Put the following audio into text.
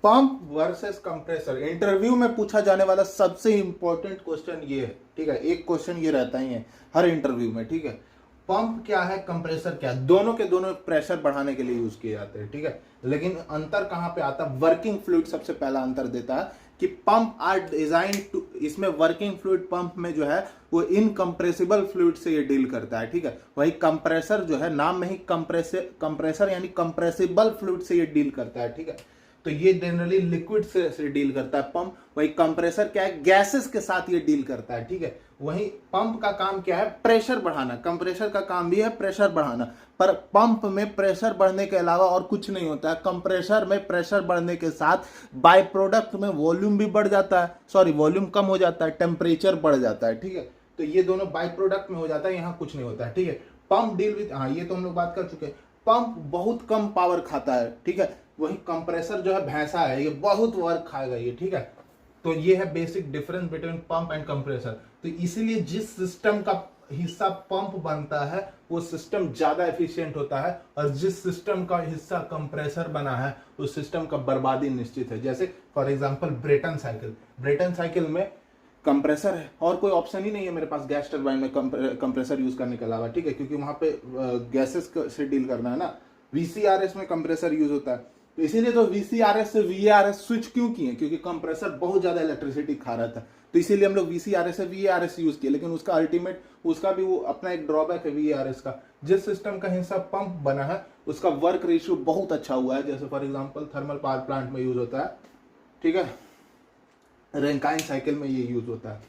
Pump versus compressor, interview में पूछा जाने वाला सबसे इंपॉर्टेंट क्वेश्चन ये है, ठीक है। एक क्वेश्चन ये रहता ही है हर इंटरव्यू में, ठीक है। पंप क्या है, कंप्रेसर क्या है, दोनों के दोनों प्रेशर बढ़ाने के लिए यूज किए जाते हैं, ठीक है। लेकिन अंतर कहां पे आता है, वर्किंग फ्लूइड सबसे पहला अंतर देता है कि पंप आर डिजाइन टू, इसमें वर्किंग फ्लूइड पंप में जो है वो इनकम्प्रेसिबल फ्लूइड से ये डील करता है, ठीक है। वही कंप्रेसर जो है, नाम में ही कंप्रेसर यानी कंप्रेसिबल फ्लूइड से ये डील करता है, ठीक है। तो ये जनरली लिक्विड से डील करता है पंप। वही कंप्रेसर क्या है, गैसेस के साथ ये डील करता है, ठीक है। वही पंप का काम क्या है, प्रेशर बढ़ाना। कंप्रेसर का काम भी है प्रेशर बढ़ाना, पर पंप में प्रेशर बढ़ने के अलावा और कुछ नहीं होता है। कंप्रेसर में प्रेशर बढ़ने के साथ बाय प्रोडक्ट में वॉल्यूम भी बढ़ जाता है, सॉरी वॉल्यूम कम हो जाता है, टेम्परेचर बढ़ जाता है, ठीक है। तो ये दोनों बाय प्रोडक्ट में हो जाता है, यहाँ कुछ नहीं होता है, ठीक है। पंप डील विथ, हाँ ये तो हम लोग बात कर चुके हैं। पंप बहुत कम पावर खाता है, ठीक है। वही कंप्रेसर जो है भैंसा है, ये बहुत वर्क खाएगा ये, ठीक है। तो ये है basic difference between pump and compressor. तो इसीलिए जिस सिस्टम का हिस्सा पंप बनता है वो सिस्टम ज्यादा एफिशिएंट होता है, और जिस सिस्टम का हिस्सा कंप्रेसर बना है उस सिस्टम का बर्बादी निश्चित है। जैसे फॉर एग्जांपल ब्रेटन साइकिल में कंप्रेसर है और कोई ऑप्शन ही नहीं है मेरे पास गैस टरबाइन में कंप्रेसर यूज करने के अलावा, ठीक है, क्योंकि वहां पे गैसेस से डील करना है ना। वीसीआरएस में कंप्रेसर यूज होता है, तो इसीलिए तो वीसीआरएस से वीआरएस स्विच क्यों किए, क्योंकि कंप्रेसर बहुत ज्यादा इलेक्ट्रिसिटी खा रहा था, तो इसीलिए हम लोग वीसीआरएस से वीआरएस यूज किए। लेकिन उसका अल्टीमेट, उसका भी वो अपना एक ड्रॉबैक है वीआरएस का। जिस सिस्टम का हिस्सा पंप बना है उसका वर्क रेशियो बहुत अच्छा हुआ है, जैसे for example thermal power plant में यूज होता है, ठीक है, रैंकाइन साइकिल में ये यूज होता है।